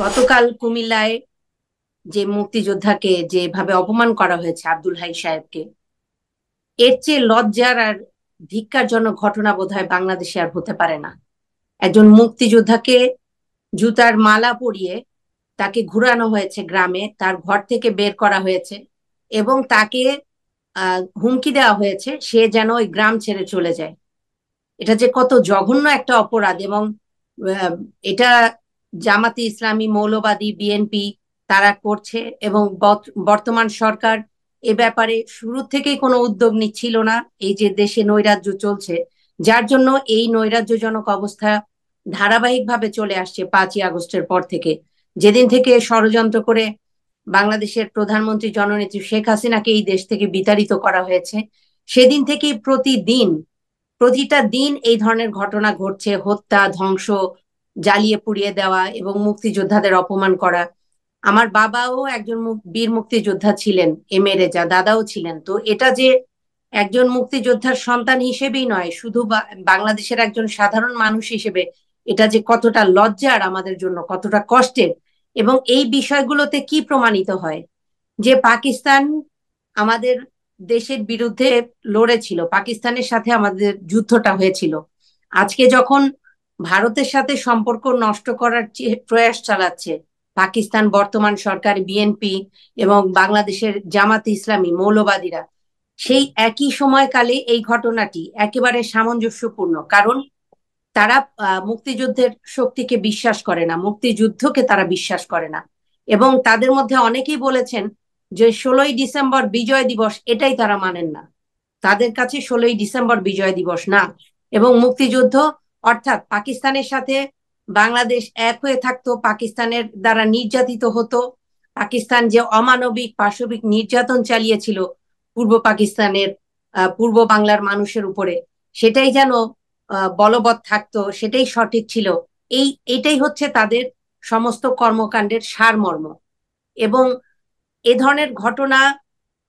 গতকাল কুমিল্লায় যে মুক্তিযোদ্ধাকে যেভাবে অপমান করা হয়েছে আব্দুল হাই সাহেবকে, এর চেয়ে লজ্জার আর ধিক্কারজনক ঘটনা বোধহয় বাংলাদেশে আর হতে পারে না। একজন মুক্তিযোদ্ধাকে জুতার মালা পরিয়ে তাকে ঘুরানো হয়েছে, গ্রামে তার ঘর থেকে বের করা হয়েছে এবং তাকে হুমকি দেওয়া হয়েছে সে যেন ওই গ্রাম ছেড়ে চলে যায়। এটা যে কত জঘন্য একটা অপরাধ! এবং আহ, এটা জামাতে ইসলামী, মৌলবাদী, বিএনপি তারা করছে এবং বর্তমান সরকার এ ব্যাপারে শুরু থেকেই কোনো উদ্যোগ নিচ্ছিল না। এই যে দেশে নৈরাজ্য চলছে, যার জন্য এই নৈরাজ্যজনক অবস্থা ধারাবাহিকভাবে চলে আসছে 5ই আগস্টের পর থেকে, যেদিন থেকে ষড়যন্ত্র করে বাংলাদেশের প্রধানমন্ত্রী জননেত্রী শেখ হাসিনাকে এই দেশ থেকে বিতাড়িত করা হয়েছে। সেদিন থেকেই প্রতিটা দিন এই ধরনের ঘটনা ঘটছে: হত্যা, ধ্বংস, জ্বালিয়ে পুড়িয়ে দেওয়া এবং মুক্তিযোদ্ধাদের অপমান করা। আমার বাবাও একজন বীর মুক্তিযোদ্ধা ছিলেন, এম এ রেজা দাদাও ছিলেন। তো এটা যে একজন মুক্তিযোদ্ধার সন্তান হিসেবেই নয়, শুধু বাংলাদেশের একজন সাধারণ মানুষ হিসেবে এটা যে কতটা লজ্জার আমাদের জন্য, কতটা কষ্টের। এবং এই বিষয়গুলোতে কি প্রমাণিত হয় যে পাকিস্তান আমাদের দেশের বিরুদ্ধে লড়েছিল, পাকিস্তানের সাথে আমাদের যুদ্ধটা হয়েছিল। আজকে যখন ভারতের সাথে সম্পর্ক নষ্ট করার প্রয়াস চালাচ্ছে পাকিস্তান, বর্তমান সরকার, বিএনপি এবং বাংলাদেশের জামাতে ইসলামী মৌলবাদীরা, সেই একই সময়কালে এই ঘটনাটি একেবারে সামঞ্জস্যপূর্ণ। কারণ তারা মুক্তিযুদ্ধের শক্তিকে বিশ্বাস করে না, মুক্তিযুদ্ধকে তারা বিশ্বাস করে না। এবং তাদের মধ্যে অনেকেই বলেছেন যে 16ই ডিসেম্বর বিজয় দিবস, এটাই তারা মানেন না। তাদের কাছে 16ই ডিসেম্বর বিজয় দিবস না, এবং মুক্তিযুদ্ধ অর্থাৎ পাকিস্তানের সাথে বাংলাদেশ এক হয়ে থাকতো, পাকিস্তানের দ্বারা নির্যাতিত হতো। পাকিস্তান যে অমানবিক পাশবিক নির্যাতন চালিয়েছিল পূর্ব পাকিস্তানের, পূর্ব বাংলার মানুষের উপরে, সেটাই যেন বলবৎ থাকতো, সেটাই সঠিক ছিল। এটাই হচ্ছে তাদের সমস্ত কর্মকাণ্ডের সারমর্ম। এবং এ ধরনের ঘটনা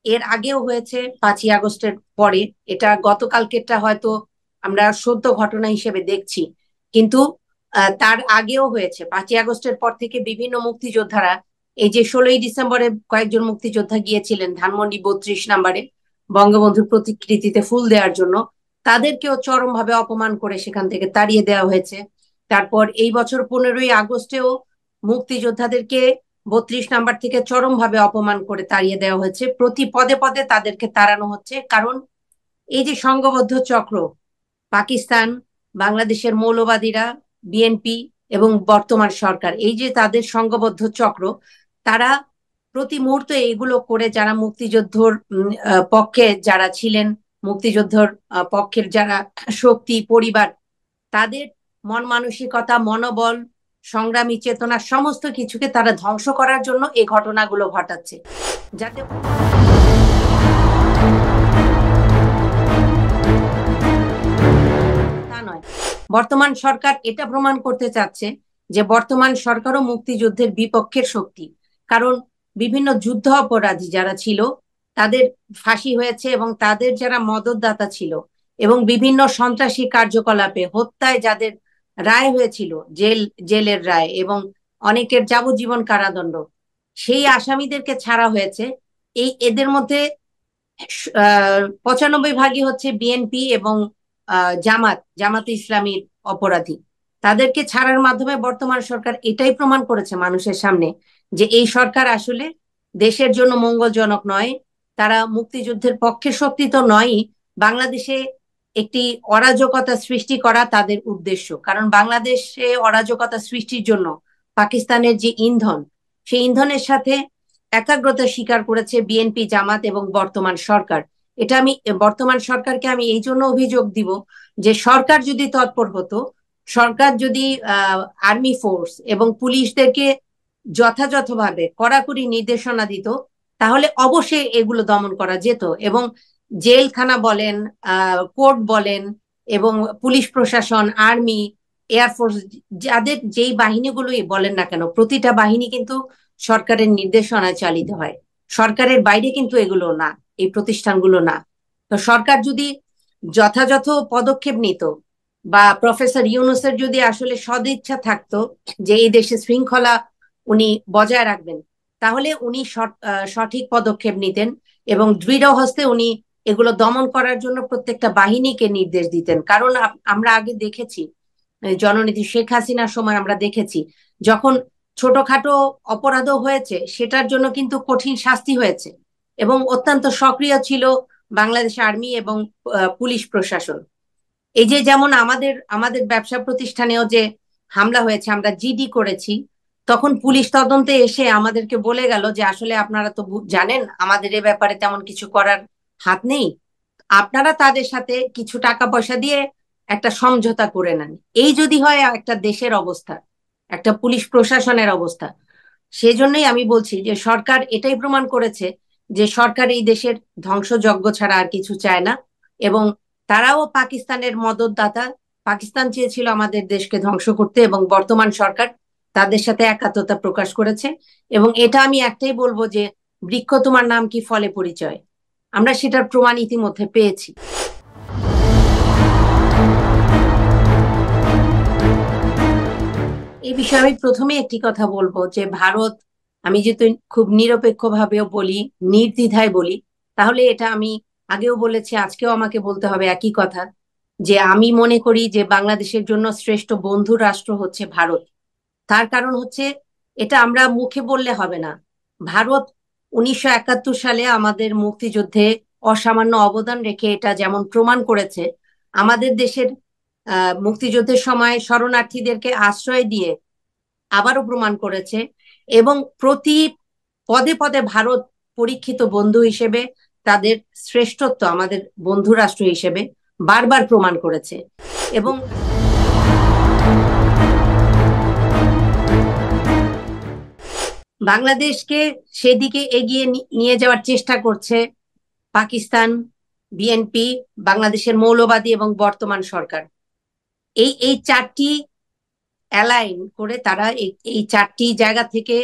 এর আগেও হয়েছে 5ই আগস্টের পরে। এটা গতকালকেরটা হয়তো আমরা সদ্য ঘটনা হিসেবে দেখছি, কিন্তু তার আগেও হয়েছে। 5ই আগস্টের পর থেকে বিভিন্ন মুক্তিযোদ্ধারা, এই যে 16ই ডিসেম্বরে কয়েকজন মুক্তিযোদ্ধা গিয়েছিলেন ধানমন্ডি 32 নম্বরে বঙ্গবন্ধুর প্রতিকৃতিতে ফুল দেওয়ার জন্য, তাদেরকেও চরমভাবে অপমান করে সেখান থেকে তাড়িয়ে দেওয়া হয়েছে। তারপর এই বছর 15ই আগস্টেও মুক্তিযোদ্ধাদেরকে 32 নম্বর থেকে চরমভাবে অপমান করে তাড়িয়ে দেওয়া হয়েছে। প্রতি পদে পদে তাদেরকে তাড়ানো হচ্ছে, কারণ এই যে সংঘবদ্ধ চক্র পাকিস্তান, বাংলাদেশের মৌলবাদীরা, বিএনপি এবং বর্তমান সরকার, এই যে তাদের সংঘবদ্ধ চক্র, তারা প্রতি মুহূর্তে এগুলো করে যারা মুক্তিযুদ্ধর পক্ষে যারা ছিলেন, মুক্তিযুদ্ধর পক্ষের যারা শক্তি পরিবার, তাদের মন মানসিকতা, মনোবল, সংগ্রামী চেতনা সমস্ত কিছুকে তারা ধ্বংস করার জন্য এই ঘটনাগুলো ঘটাচ্ছে, যাতে তা নয়। বর্তমান সরকার এটা প্রমাণ করতে চাচ্ছে যে বর্তমান সরকারও মুক্তিযুদ্ধের বিপক্ষের শক্তি। কারণ বিভিন্ন যুদ্ধ অপরাধী যারা ছিল তাদের ফাঁসি হয়েছে, এবং তাদের যারা মদতদাতা ছিল এবং বিভিন্ন সন্ত্রাসী কার্যকলাপে হত্যায় যাদের রায় হয়েছিল, জেলের রায় এবং অনেকের যাবজ্জীবন কারাদণ্ড, সেই আসামিদেরকে ছাড়া হয়েছে। এদের মধ্যে 95 ভাগই হচ্ছে বিএনপি এবং জামাতে ইসলামীর অপরাধী। তাদেরকে ছাড়ার মাধ্যমে বর্তমান সরকার এটাই প্রমাণ করেছে মানুষের সামনে যে এই সরকার আসলে দেশের জন্য মঙ্গলজনক নয়। তারা মুক্তিযুদ্ধের পক্ষে শক্তি তো নয়ই, বাংলাদেশে একটি অরাজকতা সৃষ্টি করা তাদের উদ্দেশ্য। কারণ বাংলাদেশে অরাজকতা সৃষ্টির জন্য পাকিস্তানের যে ইন্ধন, সেই ইন্ধনের সাথে একাগ্রতা স্বীকার করেছে বিএনপি, জামাত এবং বর্তমান সরকার। এটা আমি বর্তমান সরকারকে আমি এই জন্য অভিযোগ দিব যে সরকার যদি তৎপর হতো, সরকার যদি আর্মি ফোর্স এবং পুলিশদেরকে যথাযথভাবে কড়াকড়ি নির্দেশনা দিত, তাহলে অবশ্যই এগুলো দমন করা যেত। এবং জেলখানা বলেন, কোর্ট বলেন, এবং পুলিশ প্রশাসন, আর্মি, এয়ারফোর্স, যাদের যেই বাহিনীগুলোই বলেন না কেন, প্রতিটা বাহিনী কিন্তু সরকারের নির্দেশনায় চালিত হয়। সরকারের বাইরে কিন্তু এগুলো না, এই প্রতিষ্ঠানগুলো না। তো সরকার যদি যথাযথ পদক্ষেপ নিত, বা প্রফেসর ইউনূসের যদি আসলে সদিচ্ছা থাকতো যে এই দেশে শৃঙ্খলা উনি বজায় রাখবেন, তাহলে উনি সঠিক পদক্ষেপ নিতেন এবং দৃঢ় হস্তে উনি এগুলো দমন করার জন্য প্রত্যেকটা বাহিনীকে নির্দেশ দিতেন। কারণ আমরা আগে দেখেছি, জননেত্রী শেখ হাসিনার সময় আমরা দেখেছি, যখন ছোটখাটো অপরাধও হয়েছে সেটার জন্য কিন্তু কঠিন শাস্তি হয়েছে, এবং অত্যন্ত সক্রিয় ছিল বাংলাদেশ আর্মি এবং পুলিশ প্রশাসন। এই যে যেমন আমাদের আমাদের ব্যবসা প্রতিষ্ঠানেও যে হামলা হয়েছে, আমরা জিডি করেছি, তখন পুলিশ তদন্তে এসে আমাদেরকে বলে গেল যে আসলে আপনারা তো জানেন আমাদের এ ব্যাপারে তেমন কিছু করার হাত নেই, আপনারা তাদের সাথে কিছু টাকা পয়সা দিয়ে একটা সমঝোতা করে নেন। এই যদি হয় একটা দেশের অবস্থা, একটা পুলিশ প্রশাসনের অবস্থা, সেজন্যই আমি বলছি যে সরকার এটাই প্রমাণ করেছে যে সরকার এই দেশের ধ্বংসযজ্ঞ ছাড়া আর কিছু চায় না, এবং তারাও পাকিস্তানের মদতদাতা। পাকিস্তান চেয়েছিল আমাদের দেশকে ধ্বংস করতে, এবং বর্তমান সরকার তাদের সাথে একাত্মতা প্রকাশ করেছে। এবং এটা আমি একটাই বলবো যে বৃক্ষ তোমার নাম কি ফলে পরিচয়, আমরা সেটার প্রমাণ ইতিমধ্যে পেয়েছি। এই বিষয়ে আমি প্রথমে একটি কথা বলবো যে ভারত, আমি যেহেতু খুব নিরপেক্ষ ভাবেও বলি, নির্দ্বিধায় বলি, তাহলে এটা আমি আগেও বলেছি, আজকেও আমাকে বলতে হবে একই কথা, যে আমি মনে করি যে বাংলাদেশের জন্য শ্রেষ্ঠ বন্ধু রাষ্ট্র হচ্ছে ভারত। তার কারণ হচ্ছে, এটা আমরা মুখে বললে হবে না, ভারত 1971 সালে আমাদের মুক্তিযুদ্ধে অসামান্য অবদান রেখে এটা যেমন প্রমাণ করেছে, আমাদের দেশের মুক্তিযুদ্ধের সময় শরণার্থীদেরকে আশ্রয় দিয়ে আবারও প্রমাণ করেছে, এবং প্রতি পদে পদে ভারত পরীক্ষিত বন্ধু হিসেবে তাদের শ্রেষ্ঠত্ব আমাদের বন্ধু রাষ্ট্র হিসেবে বারবার প্রমাণ করেছে। এবং বাংলাদেশকে সেদিকে এগিয়ে নিয়ে যাওয়ার চেষ্টা করছে পাকিস্তান, বিএনপি, বাংলাদেশের মৌলবাদী এবং বর্তমান সরকার। এই এই চারটি অ্যালাইন করে তারা এই চারটি জায়গা থেকে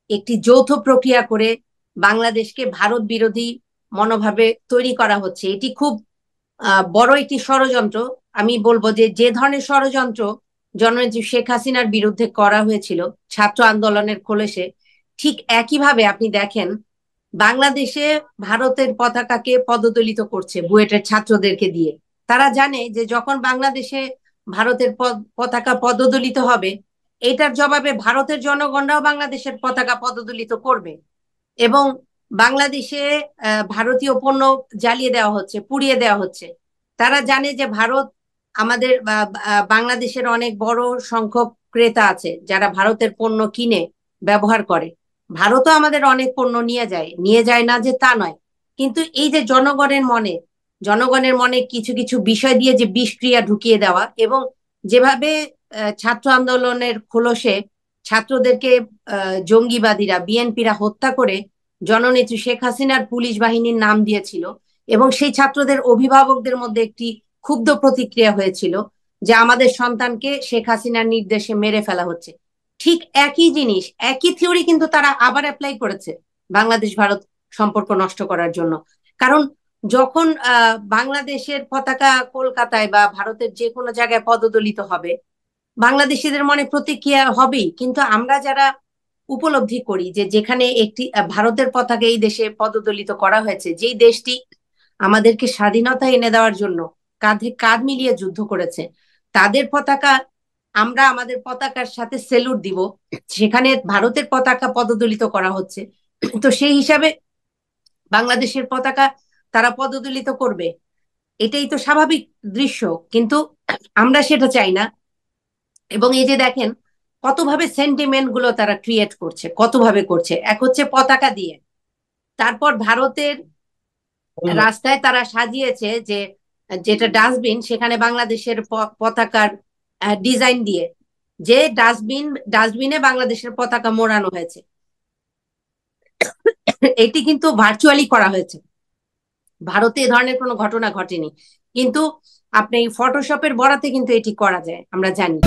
একটি যৌথ প্রক্রিয়া করে বাংলাদেশকে ভারত বিরোধী মনোভাবে তৈরি করা হচ্ছে। এটি খুব বড় একটি ষড়যন্ত্র। আমি বলবো যে যে ধরনের ষড়যন্ত্র জননেত্রী শেখ হাসিনার বিরুদ্ধে করা হয়েছিল ছাত্র আন্দোলনের খোলসে, ঠিক একইভাবে আপনি দেখেন বাংলাদেশে ভারতের পতাকাকে পদদলিত করছে বুয়েটের ছাত্রদেরকে দিয়ে। তারা জানে যে যখন বাংলাদেশে ভারতের পতাকা পদদলিত হবে, এটার জবাবে ভারতের জনগণরাও বাংলাদেশের পতাকা পদদলিত করবে, এবং বাংলাদেশে ভারতীয় পণ্য জ্বালিয়ে দেওয়া হচ্ছে, পুড়িয়ে দেওয়া হচ্ছে। তারা জানে যে ভারত আমাদের বাংলাদেশের অনেক বড় সংখ্যক ক্রেতা আছে যারা ভারতের পণ্য কিনে ব্যবহার করে। ভারতও আমাদের অনেক পণ্য নিয়ে যায় না যে তা নয়, কিন্তু এই যে জনগণের মনে কিছু কিছু বিষয় দিয়ে যে বিষক্রিয়া ঢুকিয়ে দেওয়া, এবং যেভাবে ছাত্র আন্দোলনের খোলসে ছাত্রদেরকে জঙ্গিবাদীরা বিএনপিরা হত্যা করে জননেত্রী শেখ হাসিনার পুলিশ বাহিনীর নাম দিয়েছিল, এবং সেই ছাত্রদের অভিভাবকদের মধ্যে একটি ক্ষুব্ধ প্রতিক্রিয়া হয়েছিল যে আমাদের সন্তানকে শেখ হাসিনার নির্দেশে মেরে ফেলা হচ্ছে। ঠিক একই জিনিস, একই থিওরি কিন্তু তারা আবার অ্যাপ্লাই করেছে বাংলাদেশ ভারত সম্পর্ক নষ্ট করার জন্য। কারণ যখন বাংলাদেশের পতাকা কলকাতায় বা ভারতের যে কোনো জায়গায় পদদলিত হবে, বাংলাদেশিদের মনে প্রতিক্রিয়া হবেই, কিন্তু আমরা যারা উপলব্ধি করি যে যেখানে একটি ভারতের পতাকা এই দেশে পদদলিত করা হয়েছে, যেই দেশটি আমাদেরকে স্বাধীনতা এনে দেওয়ার জন্য কাঁধে কাঁধ মিলিয়ে যুদ্ধ করেছে, তাদের পতাকা আমরা আমাদের পতাকার সাথে সেলুট দিব, সেখানে ভারতের পতাকা পদদলিত করা হচ্ছে, তো সেই হিসাবে বাংলাদেশের পতাকা তারা পদদলিত করবে, এটাই তো স্বাভাবিক দৃশ্য। কিন্তু আমরা সেটা চাই না। এবং এই যে দেখেন কতভাবে সেন্টিমেন্ট গুলো তারা ক্রিয়েট করছে, কতভাবে করছে। এক হচ্ছে পতাকা দিয়ে, তারপর ভারতের রাস্তায় তারা সাজিয়েছে যে যেটা ডাস্টবিন, সেখানে বাংলাদেশের পতাকার ডিজাইন দিয়ে, যে ডাস্টবিনে বাংলাদেশের পতাকা মোড়ানো হয়েছে। এটি কিন্তু ভার্চুয়ালি করা হয়েছে, ভারতে এ ধরনের কোনো ঘটনা ঘটেনি, কিন্তু আপনি ফটোশপের বরাতে কিন্তু এটি করা যায়, আমরা জানি।